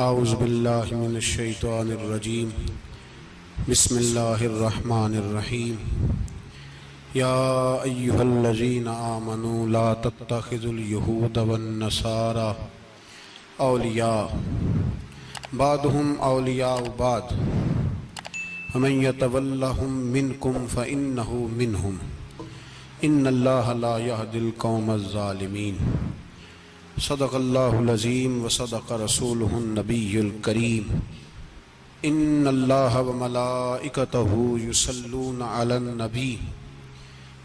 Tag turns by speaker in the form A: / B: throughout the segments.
A: اعوذ باللہ من الشیطان الرجیم بسم اللہ الرحمن الرحیم یا ایہا الذین آمنوا لا تتخذوا اليہود والنصارى اولیاء بعضهم اولیاء بعض ومن یتولہم منکم فإنہ منہم ان اللہ لا یہدی القوم الظالمین۔ صدق اللہ العظیم وصدق رسولہ النبی الکریم۔ ان اللہ وملائکتہ یصلون علی النبی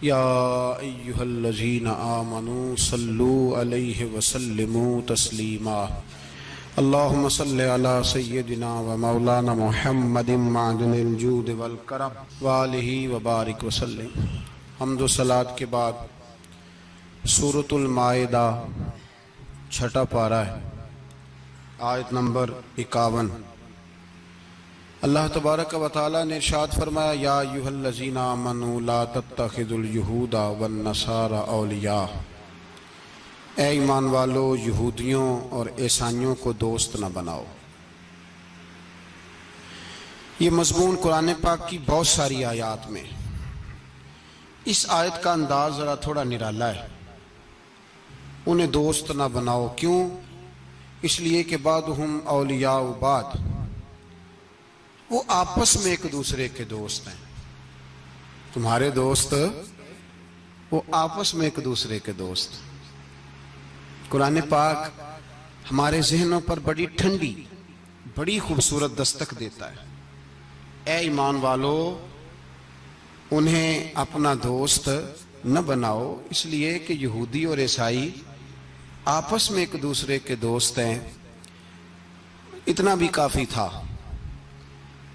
A: یا ایہا الذین آمنوا صلوا علیہ وسلموا تسلیما۔ اللہم صل علی سیدنا و مولانا محمد معدن الجود والکرم وآلہ وبارک وسلم۔ حمد و صلاۃ کے بعد سورۃ المائدہ چھٹا پارہ ہے، آیت نمبر 51۔ اللہ تبارک و تعالی نے ارشاد فرمایا یا ایھا الذین آمنوا لا تتخذوا اليہود والنصارى اولیاء، اے ایمان والو یہودیوں اور عیسائیوں کو دوست نہ بناؤ۔ یہ مضمون قرآن پاک کی بہت ساری آیات میں، اس آیت کا انداز ذرا تھوڑا نرالا ہے۔ انہیں دوست نہ بناؤ، کیوں؟ اس لیے کہ بعضهم اولیاء بعض، وہ آپس میں ایک دوسرے کے دوست ہیں۔ تمہارے دوست وہ آپس میں ایک دوسرے کے دوست۔ قرآن پاک ہمارے ذہنوں پر بڑی ٹھنڈی، بڑی خوبصورت دستک دیتا ہے۔ اے ایمان والو، انہیں اپنا دوست نہ بناؤ، اس لیے کہ یہودی اور عیسائی آپس میں ایک دوسرے کے دوست ہیں۔ اتنا بھی کافی تھا،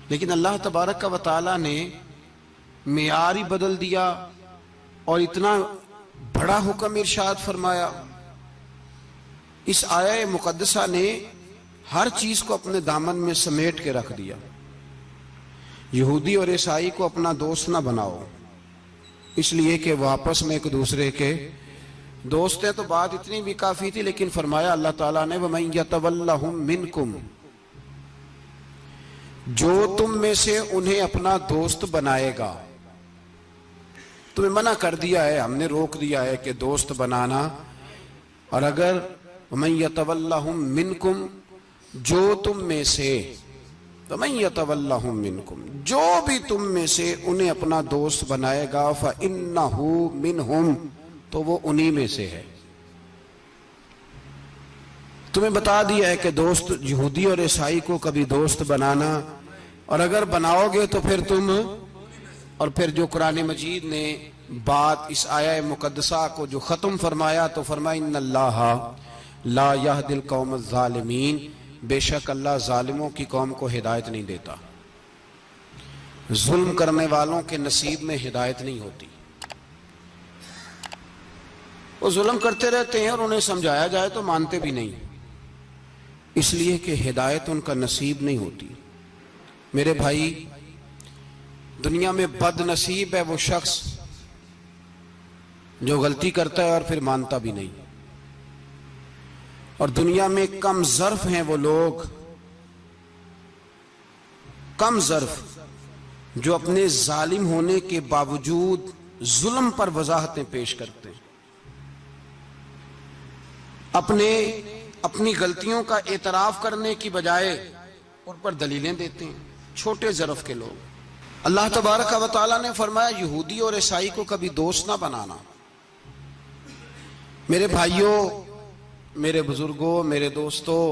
A: لیکن اللہ تبارک و تعالی نے معیار ہی بدل دیا اور اتنا بڑا حکم ارشاد فرمایا۔ اس آیہ مقدسہ نے ہر چیز کو اپنے دامن میں سمیٹ کے رکھ دیا۔ یہودی اور عیسائی کو اپنا دوست نہ بناؤ، اس لیے کہ وہ آپس میں ایک دوسرے کے دوست ہیں۔ تو بات اتنی بھی کافی تھی، لیکن فرمایا اللہ تعالیٰ نے وَمَن يَتَوَلَّهُم مِّنكُمْ، جو تم میں سے انہیں اپنا دوست بنائے گا۔ تمہیں منع کر دیا ہے، ہم نے روک دیا ہے کہ دوست بنانا۔ اور اگر وَمَن يَتَوَلَّهُم مِّنكُمْ، جو تم میں سے، وَمَن يَتَوَلَّهُم مِّنكُمْ، جو بھی تم میں سے انہیں اپنا دوست بنائے گا فَإِنَّهُ مِنْهُمْ، تو وہ انہی میں سے ہے۔ تمہیں بتا دیا ہے کہ دوست یہودی اور عیسائی کو کبھی دوست بنانا، اور اگر بناؤ گے تو پھر تم، اور پھر جو قرآن مجید نے بات اس آیہ مقدسہ کو جو ختم فرمایا تو فرمایا ان اللہ لا یہدی القوم الظالمین، بے شک اللہ ظالموں کی قوم کو ہدایت نہیں دیتا۔ ظلم کرنے والوں کے نصیب میں ہدایت نہیں ہوتی۔ وہ ظلم کرتے رہتے ہیں اور انہیں سمجھایا جائے تو مانتے بھی نہیں، اس لیے کہ ہدایت ان کا نصیب نہیں ہوتی۔ میرے بھائی، دنیا میں بد نصیب ہے وہ شخص جو غلطی کرتا ہے اور پھر مانتا بھی نہیں، اور دنیا میں کم ظرف ہیں وہ لوگ، کم ظرف جو اپنے ظالم ہونے کے باوجود ظلم پر وضاحتیں پیش کرتے ہیں، اپنی غلطیوں کا اعتراف کرنے کی بجائے ان پر دلیلیں دیتے ہیں۔ چھوٹے ظرف کے لوگ۔ اللہ تبارک و تعالیٰ نے فرمایا یہودی اور عیسائی کو کبھی دوست نہ بنانا۔ میرے بھائیوں، میرے بزرگوں، میرے دوستوں،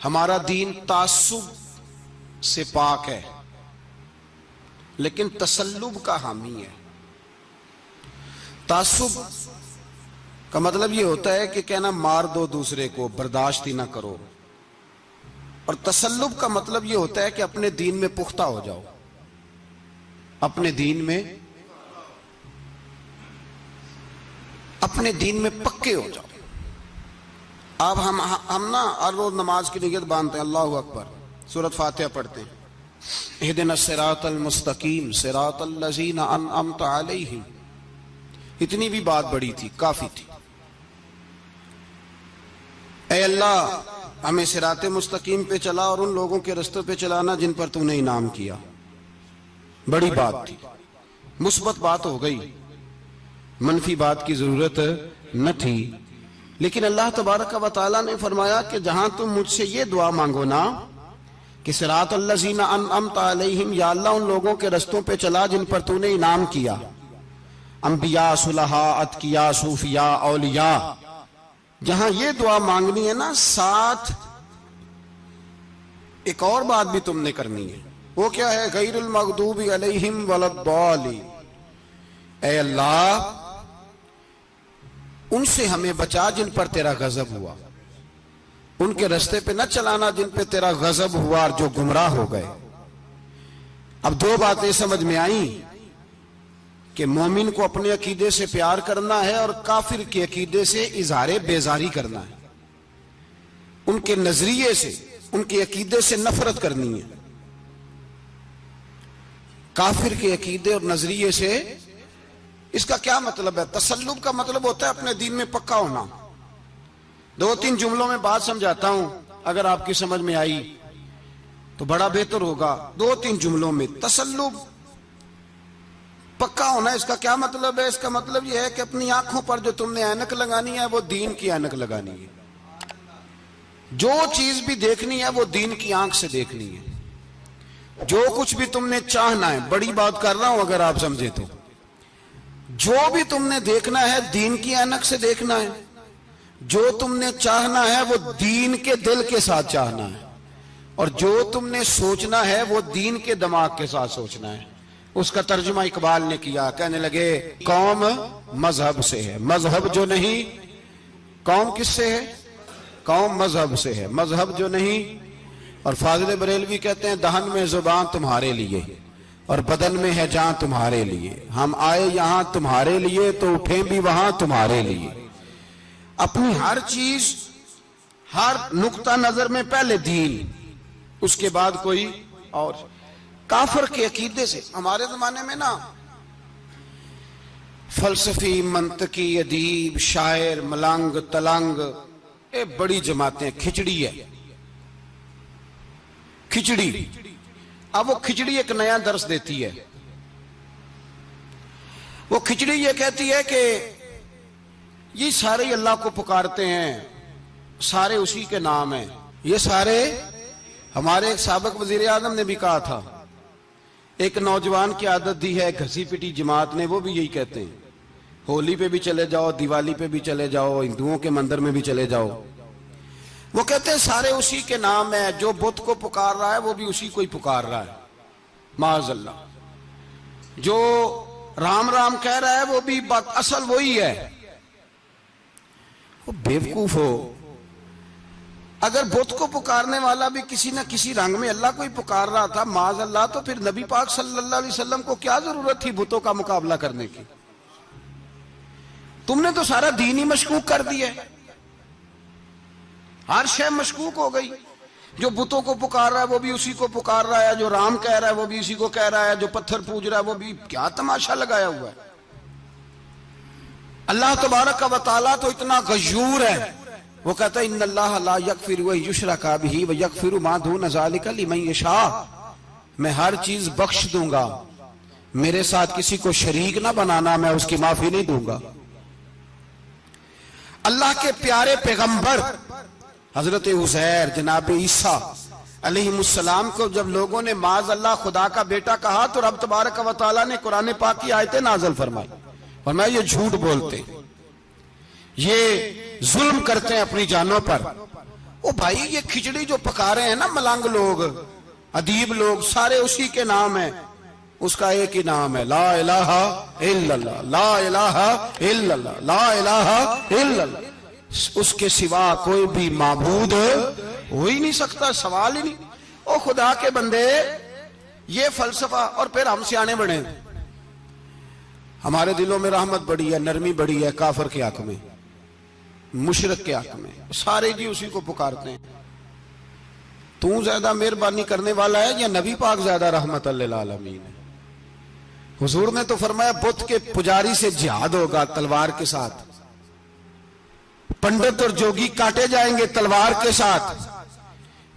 A: ہمارا دین تعصب سے پاک ہے، لیکن تسلب کا حامی ہے۔ تعصب کا مطلب یہ ہوتا ہے کہ کہنا مار دو دوسرے کو، برداشت ہی نہ کرو، اور تسلب کا مطلب یہ ہوتا ہے کہ اپنے دین میں پختہ ہو جاؤ، اپنے دین میں پکے ہو جاؤ۔ اب ہم نا ہر روز نماز کی نیت باندھتے ہیں، اللہ اکبر، سورۃ فاتحہ پڑھتے ہیں، اہدنا الصراط المستقیم صراط الذین انعمت علیہم، اتنی بھی بات بڑی تھی، کافی تھی۔ اے اللہ ہمیں صراط مستقیم پہ چلا اور ان لوگوں کے رستوں پہ چلانا جن پر تو نے انعام کیا. بڑی بات تھی، مثبت بات ہو گئی، منفی بات کی ضرورت نہ تھی. لیکن اللہ تبارک و تعالیٰ نے فرمایا کہ جہاں تم مجھ سے یہ دعا مانگو نا کہ صراط الذین انعمت علیہم، یا اللہ ان لوگوں کے رستوں پہ چلا جن پر تو نے انعام کیا، انبیاء، صلحاء، اتقیاء، صوفیاء، اولیاء. جہاں یہ دعا مانگنی ہے نا، ساتھ ایک اور بات بھی تم نے کرنی ہے. وہ کیا ہے؟ غیر المغضوب علیہم ولا الضالین. اے اللہ ان سے ہمیں بچا جن پر تیرا غضب ہوا، ان کے رستے پہ نہ چلانا جن پہ تیرا غضب ہوا اور جو گمراہ ہو گئے. اب دو باتیں سمجھ میں آئیں کہ مومن کو اپنے عقیدے سے پیار کرنا ہے اور کافر کے عقیدے سے اظہار بیزاری کرنا ہے. ان کے نظریے سے، ان کے عقیدے سے نفرت کرنی ہے. کافر کے عقیدے اور نظریے سے، اس کا کیا مطلب ہے؟ تسلب کا مطلب ہوتا ہے اپنے دین میں پکا ہونا. دو تین جملوں میں بات سمجھاتا ہوں، اگر آپ کی سمجھ میں آئی تو بڑا بہتر ہوگا. دو تین جملوں میں تسلب، پکا ہونا، اس کا کیا مطلب ہے؟ اس کا مطلب یہ ہے کہ اپنی آنکھوں پر جو تم نے اینک لگانی ہے وہ دین کی اینک لگانی ہے. جو چیز بھی دیکھنی ہے وہ دین کی آنکھ سے دیکھنی ہے. جو کچھ بھی تم نے چاہنا ہے، بڑی بات کر رہا ہوں اگر آپ سمجھے تو، جو بھی تم نے دیکھنا ہے دین کی اینک سے دیکھنا ہے. جو تم نے چاہنا ہے وہ دین کے دل کے ساتھ چاہنا ہے، اور جو تم نے سوچنا ہے وہ دین کے دماغ کے ساتھ سوچنا ہے. اس کا ترجمہ اقبال نے کیا، کہنے لگے قوم مذہب سے ہے، مذہب جو نہیں. قوم کس سے ہے؟ قوم مذہب سے ہے، مذہب جو نہیں. اور فاضل بریلوی کہتے ہیں دہن میں زبان تمہارے لیے اور بدن میں ہے جان تمہارے لیے. ہم آئے یہاں تمہارے لیے تو اٹھیں بھی وہاں تمہارے لیے. اپنی ہر چیز، ہر نقطہ نظر میں پہلے دین، اس کے بعد کوئی اور. کافر کے عقیدے سے ہمارے زمانے میں نا فلسفی، منطقی، ادیب، شاعر، ملنگ، تلنگ، یہ بڑی جماعتیں. کھچڑی ہے، کھچڑی. اب وہ کھچڑی ایک نیا درس دیتی ہے. وہ کھچڑی یہ کہتی ہے کہ یہ سارے اللہ کو پکارتے ہیں، سارے اسی کے نام ہیں. یہ سارے، ہمارے ایک سابق وزیر اعظم نے بھی کہا تھا، ایک نوجوان کی عادت دی ہے گھسی پٹی جماعت نے، وہ بھی یہی کہتے ہیں. ہولی پہ بھی چلے جاؤ، دیوالی پہ بھی چلے جاؤ، ہندوؤں کے مندر میں بھی چلے جاؤ، وہ کہتے ہیں سارے اسی کے نام ہے. جو بت کو پکار رہا ہے وہ بھی اسی کو ہی پکار رہا ہے، معاذ اللہ. جو رام رام کہہ رہا ہے وہ بھی اصل وہی ہے. وہ بیوقوف ہو. اگر بت کو پکارنے والا بھی کسی نہ کسی رنگ میں اللہ کو ہی پکار رہا تھا، معاذ اللہ، تو پھر نبی پاک صلی اللہ علیہ وسلم کو کیا ضرورت تھی بتوں کا مقابلہ کرنے کی؟ تم نے تو سارا دین ہی مشکوک کر دیا ہے. ہر شے مشکوک ہو گئی. جو بتوں کو پکار رہا ہے وہ بھی اسی کو پکار رہا ہے، جو رام کہہ رہا ہے وہ بھی اسی کو کہہ رہا ہے، جو پتھر پوج رہا ہے وہ بھی. کیا تماشا لگایا ہوا ہے. اللہ تبارک و تعالیٰ تو اتنا غیور ہے، وہ کہتا ہے ان اللہ لا یغفر ان یشرک بہ ویغفر ما دون ذلک لمن یشاء. میں ہر چیز بخش دوں گا، میرے ساتھ کسی کو شریک نہ بنانا، میں اس کی معافی نہیں دوں گا. اللہ کے پیارے پیغمبر حضرت عزیر، جناب عیسیٰ علیہ السلام کو جب لوگوں نے معاذ اللہ خدا کا بیٹا کہا تو رب تبارک و تعالیٰ نے قرآن پاک کی آیتیں نازل فرمائی. فرمایا یہ جھوٹ بولتے، یہ ظلم کرتے ہیں اپنی جانوں پر. او بھائی، یہ کھچڑی جو پکا رہے ہیں نا ملنگ لوگ، ادیب لوگ، سارے اسی کے نام ہیں. اس کا ایک ہی نام ہے، لا الہ الا اللہ، لا الہ الا اللہ، لا الہ الا اللہ. اس کے سوا کوئی بھی معبود ہو ہی نہیں سکتا، سوال ہی نہیں. او خدا کے بندے، یہ فلسفہ. اور پھر ہم سیانے بڑے، ہمارے دلوں میں رحمت بڑی ہے، نرمی بڑی ہے. کافر کے حق میں، مشرک کے حق میں سارے جی اسی کو پکارتے ہیں. تو زیادہ مہربانی کرنے والا ہے یا نبی پاک زیادہ رحمت للعالمین ہے؟ حضور نے تو فرمایا بت کے پجاری سے جہاد ہوگا تلوار کے ساتھ، پنڈت اور جوگی کاٹے جائیں گے تلوار کے ساتھ.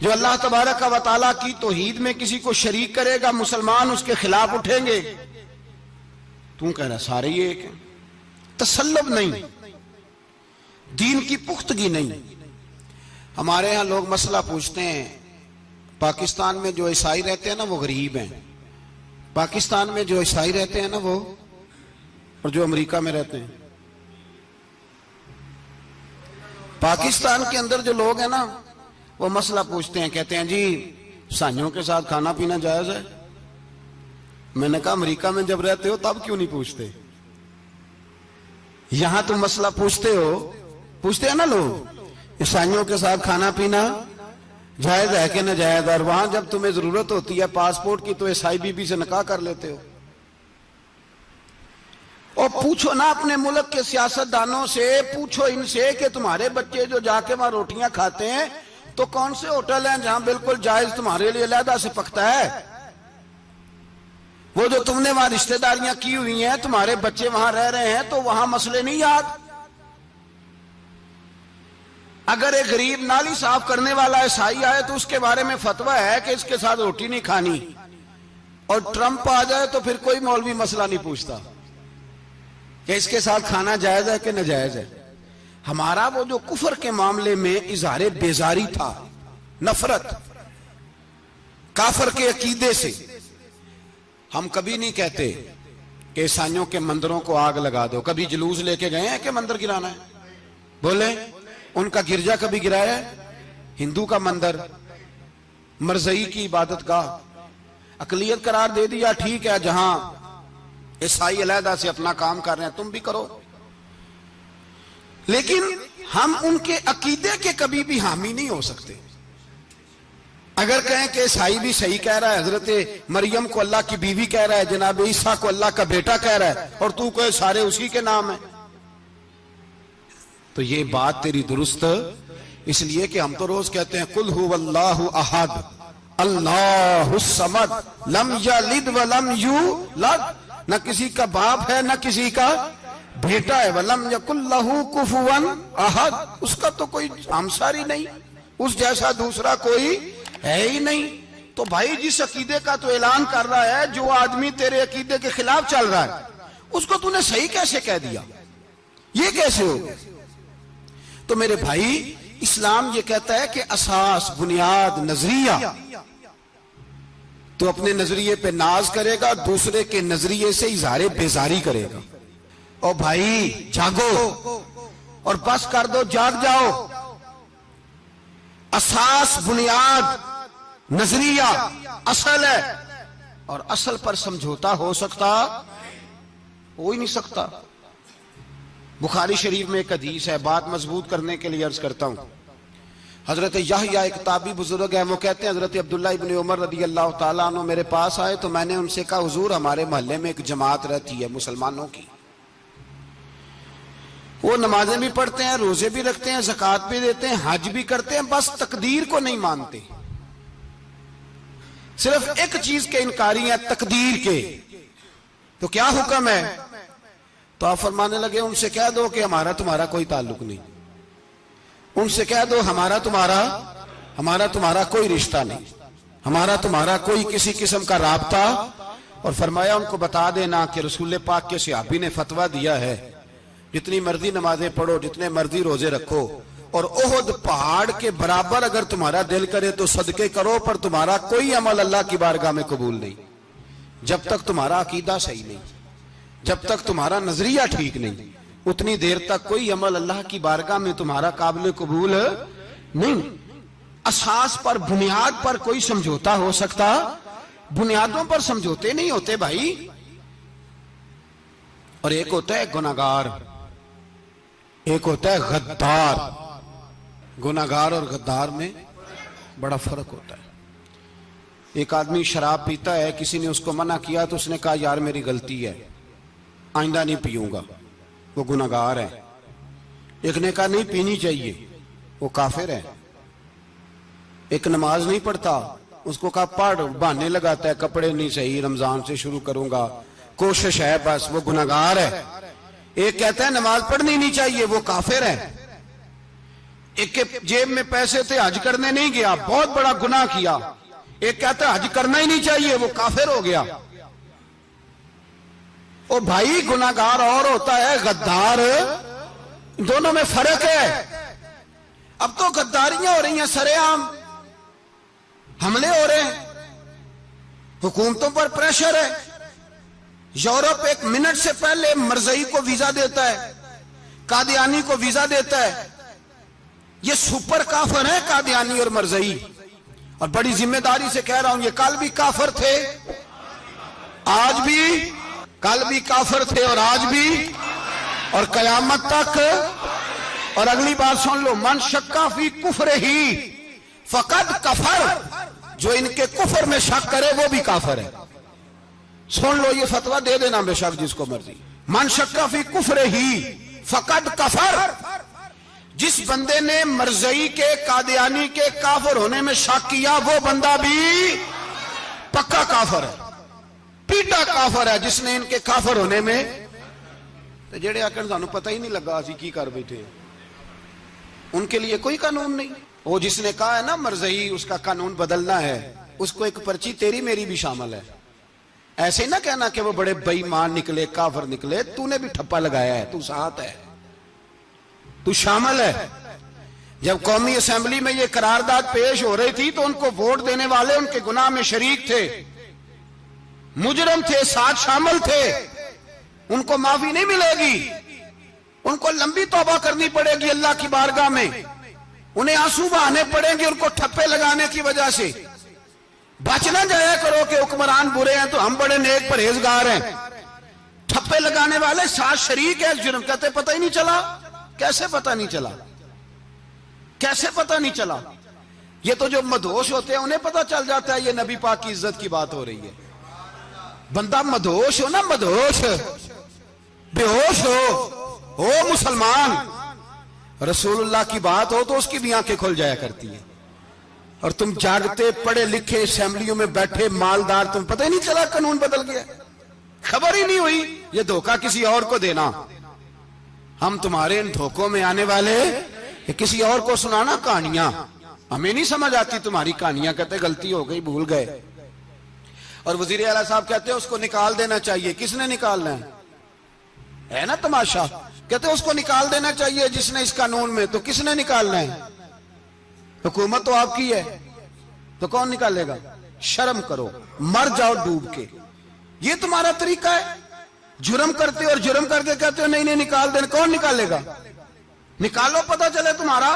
A: جو اللہ تبارک و تعالیٰ کی توحید میں کسی کو شریک کرے گا مسلمان اس کے خلاف اٹھیں گے. تو کہہ رہا سارے یہ ایک ہیں. تسلب نہیں، دین کی پختگی نہیں. ہمارے ہاں لوگ مسئلہ پوچھتے ہیں پاکستان میں جو عیسائی رہتے ہیں نا وہ غریب ہیں، پاکستان میں جو عیسائی رہتے ہیں نا وہ، اور جو امریکہ میں رہتے ہیں. پاکستان کے اندر جو لوگ ہیں نا وہ مسئلہ پوچھتے ہیں، کہتے ہیں جی عیسائیوں کے ساتھ کھانا پینا جائز ہے. میں نے کہا امریکہ میں جب رہتے ہو تب کیوں نہیں پوچھتے؟ یہاں تم مسئلہ پوچھتے ہیں نا لوگ عیسائیوں کے ساتھ کھانا پینا جائز ہے کہ ناجائز، اور وہاں جب تمہیں ضرورت ہوتی ہے پاسپورٹ کی تو عیسائی بی بی سے نکاح کر لیتے ہو. اور پوچھو نا اپنے ملک کے سیاستدانوں سے، پوچھو ان سے کہ تمہارے بچے جو جا کے وہاں روٹیاں کھاتے ہیں تو کون سے ہوٹل ہیں جہاں بالکل جائز تمہارے لیے علیحدہ سے پکتا ہے؟ وہ جو تم نے وہاں رشتہ داریاں کی ہوئی ہیں، تمہارے بچے وہاں رہ رہے ہیں تو وہاں مسئلے نہیں یاد؟ اگر ایک غریب نالی صاف کرنے والا عیسائی آئے تو اس کے بارے میں فتویٰ ہے کہ اس کے ساتھ روٹی نہیں کھانی، اور ٹرمپ آ جائے تو پھر کوئی مولوی مسئلہ نہیں پوچھتا کہ اس کے ساتھ کھانا جائز ہے کہ ناجائز ہے. ہمارا وہ جو کفر کے معاملے میں اظہار بیزاری تھا، نفرت کافر کے عقیدے سے، ہم کبھی نہیں کہتے کہ عیسائیوں کے مندروں کو آگ لگا دو. کبھی جلوس لے کے گئے ہیں کہ مندر گرانا ہے؟ بولے ان کا گرجا کبھی گرایا ہے؟ ہندو کا مندر، مرزئی کی عبادت گاہ اقلیت قرار دے دیا. ٹھیک ہے، جہاں عیسائی علیحدہ سے اپنا کام کر رہے ہیں تم بھی کرو، لیکن ہم ان کے عقیدے کے کبھی بھی حامی نہیں ہو سکتے. اگر کہیں کہ عیسائی بھی صحیح کہہ رہا ہے، حضرت مریم کو اللہ کی بیوی کہہ رہا ہے، جناب عیسیٰ کو اللہ کا بیٹا کہہ رہا ہے، اور تو کہے سارے اسی کے نام ہیں، تو یہ بات تیری درست. اس لیے کہ ہم تو روز کہتے ہیں قل هو اللہ احد اللہ الصمد لم یلد ولم یولد، نہ کسی کا باپ ہے نہ کسی کا بیٹا ہے. ولم یکن لہ کفوا احد، اس کا تو کوئی ہمساری نہیں، اس جیسا دوسرا کوئی ہے ہی نہیں. تو بھائی جس عقیدے کا تو اعلان کر رہا ہے، جو آدمی تیرے عقیدے کے خلاف چل رہا ہے اس کو تو نے صحیح کیسے کہہ دیا؟ یہ کیسے ہو؟ تو میرے بھائی اسلام یہ کہتا ہے کہ اساس، بنیاد، نظریہ، تو اپنے نظریے پہ ناز کرے گا، دوسرے کے نظریے سے اظہار بیزاری کرے گا. اور بھائی جاگو اور بس کر دو، جاگ جاؤ. اساس، بنیاد، نظریہ اصل ہے، اور اصل پر سمجھوتا ہو سکتا؟ ہو ہی نہیں سکتا. بخاری شریف میں ایک حدیث ہے، بات مضبوط کرنے کے لیے عرض کرتا ہوں. حضرت یحییٰ ایک تابعی بزرگ ہے، وہ کہتے ہیں حضرت عبداللہ ابن عمر رضی اللہ تعالیٰ عنہ میرے پاس آئے تو میں نے ان سے کہا حضور ہمارے محلے میں ایک جماعت رہتی ہے مسلمانوں کی، وہ نمازیں بھی پڑھتے ہیں، روزے بھی رکھتے ہیں، زکوٰۃ بھی دیتے ہیں، حج بھی کرتے ہیں، بس تقدیر کو نہیں مانتے. صرف ایک چیز کے انکاری ہیں، تقدیر کے. تو کیا حکم ہے؟ تو آپ فرمانے لگے ان سے کہہ دو کہ ہمارا تمہارا کوئی تعلق نہیں، ان سے کہہ دو ہمارا تمہارا کوئی رشتہ نہیں، ہمارا تمہارا کوئی کسی قسم کا رابطہ. اور فرمایا ان کو بتا دینا کہ رسول پاک کے صحابی نے فتویٰ دیا ہے جتنی مرضی نمازیں پڑھو، جتنے مرضی روزے رکھو، اور احد پہاڑ کے برابر اگر تمہارا دل کرے تو صدقے کرو، پر تمہارا کوئی عمل اللہ کی بارگاہ میں قبول نہیں جب تک تمہارا عقیدہ صحیح نہیں، جب تک تمہارا نظریہ ٹھیک نہیں، اتنی دیر تک کوئی عمل اللہ کی بارگاہ میں تمہارا قابل قبول نہیں. اساس پر، بنیاد پر کوئی سمجھوتا ہو سکتا؟ بنیادوں پر سمجھوتے نہیں ہوتے بھائی. اور ایک ہوتا ہے گناہگار، ایک ہوتا ہے غدار. گناہگار اور غدار میں بڑا فرق ہوتا ہے. ایک آدمی شراب پیتا ہے، کسی نے اس کو منع کیا تو اس نے کہا یار میری غلطی ہے، آئندہ نہیں پیوں گا، وہ گناہگار ہے. ایک نے کہا نہیں پینی چاہیے، وہ کافر ہے. ایک نماز نہیں پڑھتا، اس کو کہا پڑھ، بہانے لگاتا ہے کپڑے نہیں صحیح، رمضان سے شروع کروں گا، کوشش ہے بس، وہ گناہگار ہے. ایک کہتا ہے نماز پڑھنی نہیں چاہیے، وہ کافر ہے. ایک کے جیب میں پیسے تھے، حج کرنے نہیں گیا، بہت بڑا گناہ کیا. ایک کہتا ہے حج کرنا ہی نہیں چاہیے، وہ کافر ہو گیا. او بھائی گناہگار اور ہوتا ہے، غدار، دونوں میں فرق ہے. اب تو غداریاں ہو رہی ہیں، سرے عام حملے ہو رہے ہیں، حکومتوں پر پریشر ہے. یورپ 1 منٹ سے پہلے مرزئی کو ویزا دیتا ہے، قادیانی کو ویزا دیتا ہے. یہ سپر کافر ہیں قادیانی اور مرزئی، اور بڑی ذمہ داری سے کہہ رہا ہوں، یہ کل بھی کافر تھے، آج بھی، کل بھی کافر تھے اور آج بھی، اور قیامت تک. اور اگلی بات سن لو، من شکا فی کفر ہی فقد کفر، جو ان کے کفر میں شک کرے وہ بھی کافر ہے. سن لو، یہ فتویٰ دے دینا بے شک جس کو مرضی. من شکا فی کفر ہی فقد کفر، جس بندے نے مرزئی کے، قادیانی کے کافر ہونے میں شک کیا، وہ بندہ بھی پکا کافر ہے، پیٹا کافر ہے، جس نے ان کے کافر ہونے میں. تو جڑے آکر سانو پتہ ہی نہیں لگا اسی کی کر بیٹھے، ان کے لیے کوئی قانون نہیں. وہ جس نے کہا ہے نا مرزئی اس کا قانون بدلنا ہے، اس کو ایک پرچی تیری میری بھی شامل ہے. ایسے ہی نہ کہنا کہ وہ بڑے بے ایمان نکلے، کافر نکلے. تو نے بھی ٹھپا لگایا ہے، تو ساتھ ہے، تو شامل ہے. جب قومی اسمبلی میں یہ قرارداد پیش ہو رہی تھی تو ان کو ووٹ دینے والے ان کے گناہ میں شریک تھے، مجرم تھے، ساتھ شامل تھے. ان کو معافی نہیں ملے گی، ان کو لمبی توبہ کرنی پڑے گی اللہ کی بارگاہ میں، انہیں آنسو بہانے پڑیں گے ان کو ٹھپے لگانے کی وجہ سے. بچ نہ جایا کرو کہ حکمران برے ہیں تو ہم بڑے نیک پرہیزگار ہیں. ٹھپے لگانے والے ساتھ شریک ہیں جرم. کہتے پتہ ہی نہیں چلا. کیسے پتہ نہیں چلا؟ کیسے پتہ نہیں چلا؟ یہ تو جو مدہوش ہوتے ہیں انہیں پتہ چل جاتا ہے یہ نبی پاک کی عزت کی بات ہو رہی ہے. بندہ مدہوش ہو نا، مدہوش، بے ہوش ہو مسلمان، رسول اللہ کی بات ہو تو اس کی بھی آنکھیں کھل جایا کرتی ہیں. اور تم جاگتے پڑھے لکھے اسمبلیوں میں بیٹھے مالدار، تم پتہ ہی نہیں چلا قانون بدل گیا، خبر ہی نہیں ہوئی. یہ دھوکہ کسی اور کو دینا. ہم تمہارے ان دھوکوں میں آنے والے کہ کسی اور کو سنانا کہانیاں، ہمیں نہیں سمجھ آتی تمہاری کہانیاں. کہتے غلطی ہو گئی، بھول گئے. اور وزیر اعلیٰ صاحب کہتے ہیں اس کو نکال دینا چاہیے. کس نے نکالنا ہے نا تماشا. کہتے ہیں اس کو نکال دینا چاہیے جس نے اس قانون میں. تو کس نے نکالنا ہے؟ حکومت تو آپ کی ہے، تو کون نکالے گا؟ شرم کرو، مر جاؤ ڈوب کے. یہ تمہارا طریقہ ہے؟ جرم کرتے اور جرم کر کے کہتے ہو نہیں نہیں نکال دینا. کون نکالے گا؟ نکالو، پتہ چلے تمہارا